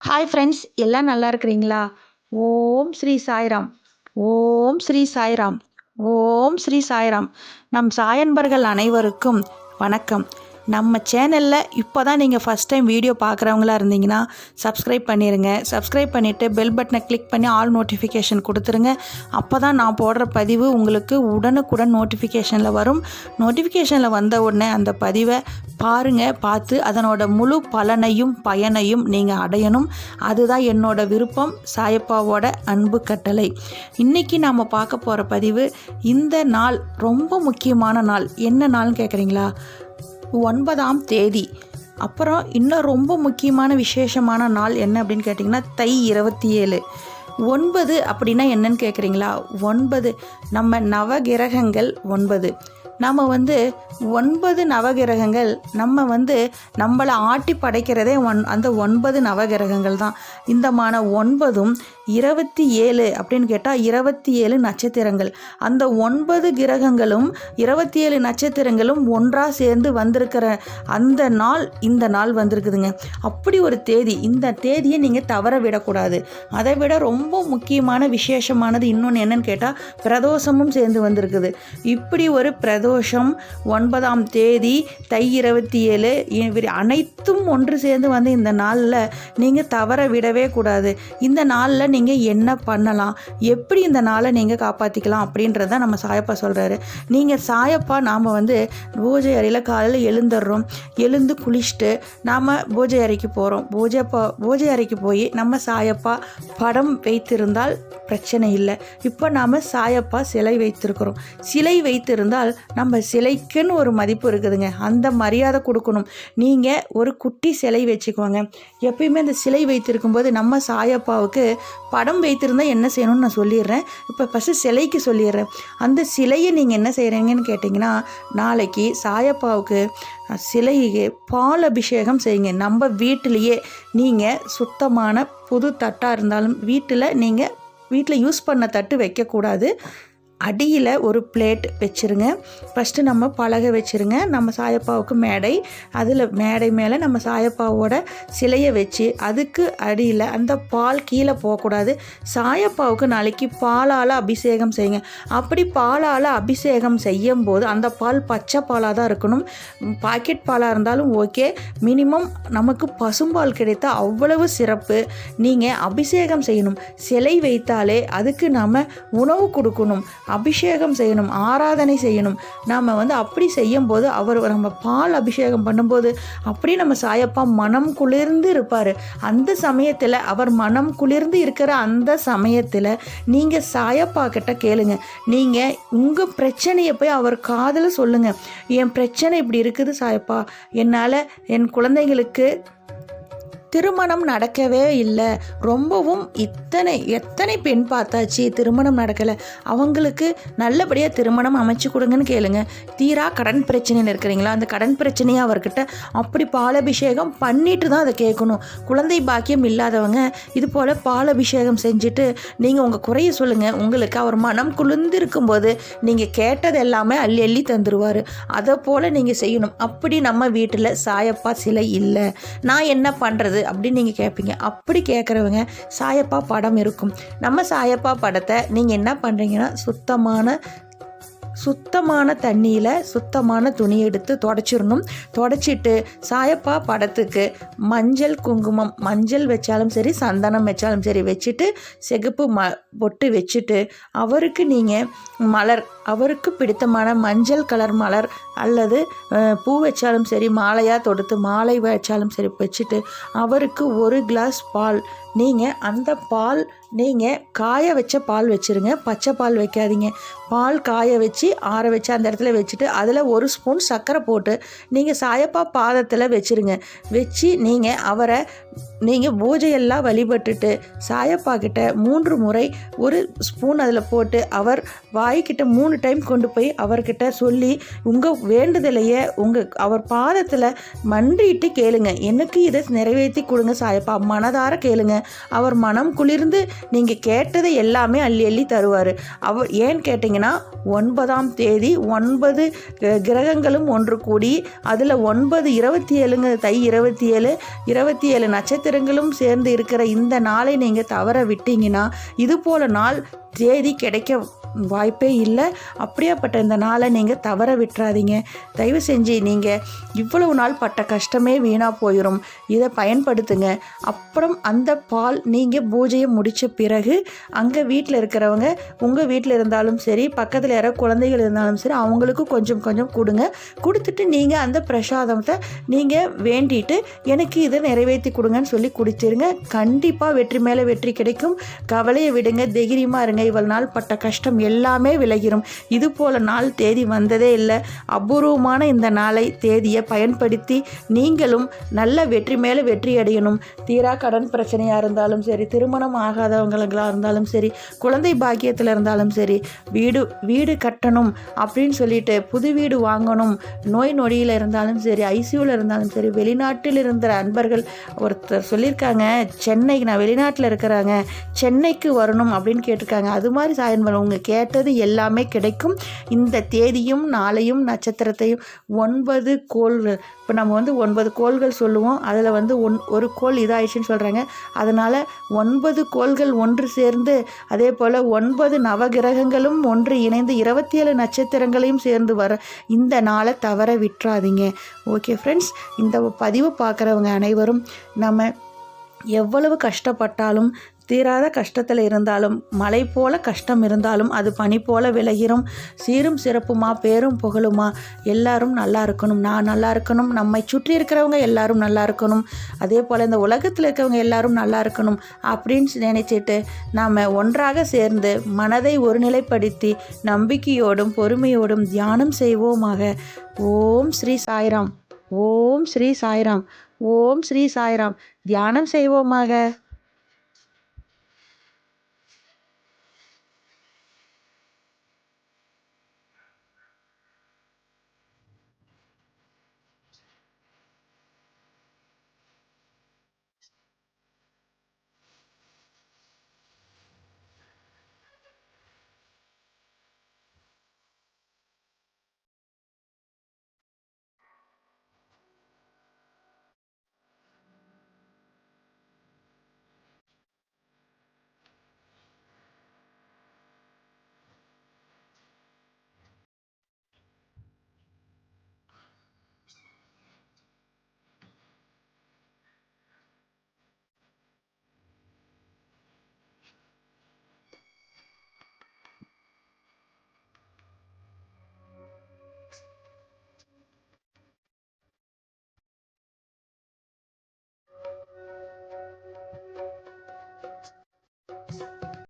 Hi friends, எல்லாம் நல்லா இருக்கிறீங்களா? ஓம் ஸ்ரீ சாய்ராம். ஓம் ஸ்ரீ சாய்ராம். ஓம் ஸ்ரீ சாய்ராம். நம் சாயன்பர்கள் அனைவருக்கும் வணக்கம். நம்ம சேனலில் இப்போ தான் நீங்கள் ஃபஸ்ட் டைம் வீடியோ பார்க்குறவங்களா இருந்தீங்கன்னா சப்ஸ்கிரைப் பண்ணிடுங்க. சப்ஸ்கிரைப் பண்ணிவிட்டு பெல் பட்டனை கிளிக் பண்ணி ஆல் நோட்டிஃபிகேஷன் கொடுத்துருங்க. அப்போ தான் நான் போடுற பதிவு உங்களுக்கு உடனுக்குடன் நோட்டிஃபிகேஷனில் வரும். நோட்டிஃபிகேஷனில் வந்த உடனே அந்த பதிவை பாருங்கள். பார்த்து அதனோட முழு பலனையும் பயனையும் நீங்கள் அடையணும். அதுதான் என்னோட விருப்பம், சாயப்பாவோட அன்பு கட்டளை. இன்றைக்கி நாம் பார்க்க போகிற பதிவு, இந்த நாள் ரொம்ப முக்கியமான நாள். என்ன நாள்னு கேட்குறீங்களா? 9ஆம் தேதி. அப்புறம் இன்னும் ரொம்ப முக்கியமான விசேஷமான நாள் என்ன அப்படின்னு கேட்டிங்கன்னா, தை 27. 9 அப்படின்னா என்னன்னு கேட்குறீங்களா? 9 நம்ம நவகிரகங்கள் 9. நம்ம 9 நவகிரகங்கள் நம்மளை ஆட்டி படைக்கிறதே அந்த 9 நவகிரகங்கள் தான். இந்தமான 9ம் 27 அப்படின்னு கேட்டால் 27 நட்சத்திரங்கள். அந்த 9 கிரகங்களும் 27 நட்சத்திரங்களும் ஒன்றாக சேர்ந்து வந்திருக்கிற அந்த நாள் இந்த நாள் வந்திருக்குதுங்க. அப்படி ஒரு தேதி. இந்த தேதியை நீங்கள் தவற விடக்கூடாது. அதை விட ரொம்ப முக்கியமான விசேஷமானது இன்னொன்று என்னன்னு கேட்டால், பிரதோஷமும் சேர்ந்து வந்திருக்குது. இப்படி ஒரு பிரதோஷம் 9ஆம் தேதி தை 27 அனைத்தும் ஒன்று சேர்ந்து இந்த நாளில் நீங்கள் தவற விடவே கூடாது. இந்த நாளில் நீங்கள் என்ன பண்ணலாம், எப்படி இந்த நாளை நீங்கள் காப்பாற்றிக்கலாம் அப்படின்றத நம்ம சாயப்பா சொல்கிறாரு. நீங்கள் சாயப்பா நாம் பூஜை அறையில் காலையில் எழுந்து குளிச்சுட்டு நாம் பூஜை அறைக்கு போகிறோம். பூஜை அறைக்கு போய் நம்ம சாயப்பா படம் வைத்திருந்தால் பிரச்சனை இல்லை. இப்போ நாம் சாயப்பா சிலை வைத்திருக்கிறோம். சிலை வைத்திருந்தால் நம்ம சிலைக்குன்னு ஒரு மதிப்பு இருக்குதுங்க. அந்த மரியாதை கொடுக்கணும். நீங்கள் ஒரு குட்டி சிலை வச்சுக்கோங்க. எப்பயுமே அந்த சிலை வைத்திருக்கும்போது நம்ம சாயப்பாவுக்கு படம் வைத்திருந்தால் என்ன செய்யணும்னு நான் சொல்லிடுறேன். இப்போ ஃபஸ்ட்டு சிலைக்கு சொல்லிடுறேன். அந்த சிலையை நீங்கள் என்ன செய்கிறீங்கன்னு கேட்டிங்கன்னா, நாளைக்கு சாயப்பாவுக்கு சிலைக்கு பால் அபிஷேகம் செய்யுங்க. நம்ம வீட்டிலையே நீங்கள் சுத்தமான புது தட்டாக இருந்தாலும் வீட்டில் யூஸ் பண்ண தட்டு வைக்கக்கூடாது. அடியில் ஒரு பிளேட் வச்சுருங்க. ஃபஸ்ட்டு நம்ம பலகை வச்சுருங்க. நம்ம சாயப்பாவுக்கு மேடை மேலே நம்ம சாயப்பாவோட சிலையை வச்சு அதுக்கு அடியில் அந்த பால் கீழே போகக்கூடாது. சாயப்பாவுக்கு நாளைக்கு பாலால் அபிஷேகம் செய்யுங்க. அப்படி பாலால் அபிஷேகம் செய்யும் போது அந்த பால் பச்சை பாலாக தான் இருக்கணும். பாக்கெட் பாலாக இருந்தாலும் ஓகே. மினிமம் நமக்கு பசும்பால் கிடைத்தா அவ்வளவு சிறப்பு. நீங்கள் அபிஷேகம் செய்யணும். சிலை வைத்தாலே அதுக்கு நாம் உணவு கொடுக்கணும், அபிஷேகம் செய்யணும், ஆராதனை செய்யணும். நாம் அப்படி செய்யும்போது நம்ம பால் அபிஷேகம் பண்ணும்போது அப்படி நம்ம சாயப்பா மனம் குளிர்ந்து இருப்பார். அந்த சமயத்தில் அவர் மனம் குளிர்ந்து இருக்கிற அந்த சமயத்தில் நீங்கள் சாயப்பா கிட்ட கேளுங்க. நீங்கள் உங்கள் பிரச்சனையை போய் அவர் காதில் சொல்லுங்கள். என் பிரச்சனை இப்படி இருக்குது சாயப்பா, என்னால் என் குழந்தைங்களுக்கு திருமணம் நடக்கவே இல்லை. ரொம்பவும் எத்தனை பெண் பார்த்தாச்சு, திருமணம் நடக்கலை. அவங்களுக்கு நல்லபடியாக திருமணம் அமைச்சு கொடுங்கன்னு கேளுங்க. தீரா கடன் பிரச்சனையில் இருக்கிறீங்களா? அந்த கடன் பிரச்சனையை அவர்கிட்ட அப்படி பாலபிஷேகம் பண்ணிட்டு தான் அதை கேட்கணும். குழந்தை பாக்கியம் இல்லாதவங்க இது போல் பாலபிஷேகம் செஞ்சுட்டு நீங்கள் உங்கள் குறைய சொல்லுங்கள். உங்களுக்கு அவர் மனம் குளிர்ந்து இருக்கும்போது நீங்கள் கேட்டது எல்லாமே அள்ளி அள்ளி தந்துடுவார். அதை போல் நீங்கள் செய்யணும். அப்படி நம்ம வீட்டில் சாயப்பா சிலை இல்லை, நான் என்ன பண்ணுறது அப்படின்னு நீங்கள் கேட்பீங்க. அப்படி கேட்குறவங்க சாயப்பா படம் இருக்கும். நம்ம சாயப்பா படத்தை நீங்கள் என்ன பண்ணுறீங்கன்னா, சுத்தமான தண்ணியில் சுத்தமான துணி எடுத்து தொடச்சிடணும். தொடச்சிட்டு சாயப்பா படத்துக்கு மஞ்சள் குங்குமம், மஞ்சள் வச்சாலும் சரி சந்தனம் வச்சாலும் சரி வச்சுட்டு சிகப்பு பொட்டு வச்சுட்டு அவருக்கு நீங்கள் அவருக்கு பிடித்தமான மஞ்சள் கலர் மலர் அல்லது பூ வச்சாலும் சரி, மாலையாக தொடுத்து மாலை வச்சாலும் சரி வச்சுட்டு அவருக்கு ஒரு கிளாஸ் பால், நீங்கள் அந்த பால் நீங்கள் காய வச்ச பால் வச்சுருங்க. பச்சை பால் வைக்காதீங்க. பால் காய வச்சு ஆற வச்சு அந்த இடத்துல வச்சுட்டு அதில் ஒரு ஸ்பூன் சர்க்கரை போட்டு நீங்கள் சாயப்பா பாதத்தில் வச்சுருங்க. வச்சு நீங்கள் பூஜையெல்லாம் வழிபட்டுட்டு சாயப்பா கிட்ட 3 முறை ஒரு ஸ்பூன் அதில் போட்டு அவர் வாய்க்கிட்ட 3 டைம் கொண்டு போய் அவர்கிட்ட சொல்லி உங்கள் வேண்டுதலையே அவர் பாதத்தில் மன்றிட்டு கேளுங்க. எனக்கு இதை நிறைவேற்றி கொடுங்க சாயப்பா, மனதார கேளுங்க. அவர் மனம் குளிர்ந்து நீங்கள் கேட்டதை எல்லாமே அள்ளி அள்ளி தருவார். ஏன்னு கேட்டிங்கன்னா, ஏன்னா 9ஆம் தேதி 9 கிரகங்களும் ஒன்று கூடி அதில் 27ங்க தை 27 நட்சத்திரங்களும் சேர்ந்து இருக்கிற இந்த நாளை நீங்கள் தவற விட்டீங்கன்னா இது போல் நாள் தேதி கிடைக்க வாய்ப்பே இல்லை. அப்படியாப்பட்ட இந்த நாளை நீங்கள் தவற விட்டுறாதீங்க. தயவு செஞ்சு நீங்கள் இவ்வளவு நாள் பட்ட கஷ்டமே வீணாக போயிடும். இதை பயன்படுத்துங்க. அப்புறம் அந்த பால் நீங்கள் பூஜையை முடித்த பிறகு அங்கே வீட்டில் இருக்கிறவங்க, உங்கள் வீட்டில் இருந்தாலும் சரி, பக்கத்தில் யாரோ குழந்தைகள் இருந்தாலும் சரி, அவங்களுக்கு கொஞ்சம் கொஞ்சம் கொடுங்க. கொடுத்துட்டு நீங்கள் அந்த பிரசாதத்தை நீங்கள் வேண்டிட்டு எனக்கு இதை நிறைவேற்றி கொடுங்கன்னு சொல்லி குடிச்சிருங்க. கண்டிப்பாக வெற்றி மேலே வெற்றி கிடைக்கும். கவலையை விடுங்க, தைரியமாக இருங்க. இவ்வளவு நாள் பட்ட கஷ்டம் எல்லாமே விலகிரும். இது போல நாள் தேதி வந்ததே இல்லை. அபூர்வமான இந்த நாளை தேதியை பயன்படுத்தி நீங்களும் நல்ல வெற்றி மேலே வெற்றி அடையணும். தீரா கடன் பிரச்சனையாக இருந்தாலும் சரி, திருமணம் ஆகாதவங்களாக இருந்தாலும் சரி, குழந்தை பாக்கியத்தில் இருந்தாலும் சரி, வீடு கட்டணும் அப்படின்னு சொல்லிட்டு புது வீடு வாங்கணும், நோய் நொடியில் இருந்தாலும் சரி, ஐசியூவில் இருந்தாலும் சரி, வெளிநாட்டில் இருந்த அன்பர்கள் ஒருத்தர் சொல்லியிருக்காங்க, நான் வெளிநாட்டில் இருக்கிறாங்க, சென்னைக்கு வரணும் அப்படின்னு கேட்டிருக்காங்க. அது மாதிரி சாயன்பலம் உங்க கேட்டது எல்லாமே கிடைக்கும். இந்த தேதியும் நாளையும் நட்சத்திரத்தையும் 9 கோள்கள், இப்போ நம்ம 9 கோள்கள் சொல்லுவோம், அதில் ஒரு கோள் இதாயிடுச்சுன்னு சொல்கிறாங்க. அதனால் 9 கோள்கள் ஒன்று சேர்ந்து, அதே போல் 9 நவகிரகங்களும் ஒன்று இணைந்து 27 நட்சத்திரங்களையும் சேர்ந்து வர இந்த நாளை தவற விட்டுறாதீங்க. ஓகே ஃப்ரெண்ட்ஸ், இந்த பதிவை பார்க்குறவங்க அனைவரும் நம்ம எவ்வளவு கஷ்டப்பட்டாலும், தீராத கஷ்டத்தில் இருந்தாலும், மலை போல கஷ்டம் இருந்தாலும் அது பனி போல விலகிரும். சீரும் சிறப்புமா, பேரும் புகழுமா, எல்லாரும் நல்லா இருக்கணும், நான் நல்லா இருக்கணும், நம்மை சுற்றி இருக்கிறவங்க எல்லாரும் நல்லா இருக்கணும், அதே போல் இந்த உலகத்தில் இருக்கிறவங்க எல்லாரும் நல்லா இருக்கணும் அப்படின்னு நினைச்சிட்டு நாம் ஒன்றாக சேர்ந்து மனதை ஒருநிலைப்படுத்தி நம்பிக்கையோடும் பொறுமையோடும் தியானம் செய்வோமாக. ஓம் ஸ்ரீ சாய்ராம். ஓம் ஸ்ரீ சாய்ராம். ஓம் ஸ்ரீ சாய்ராம். தியானம் செய்வோமாக.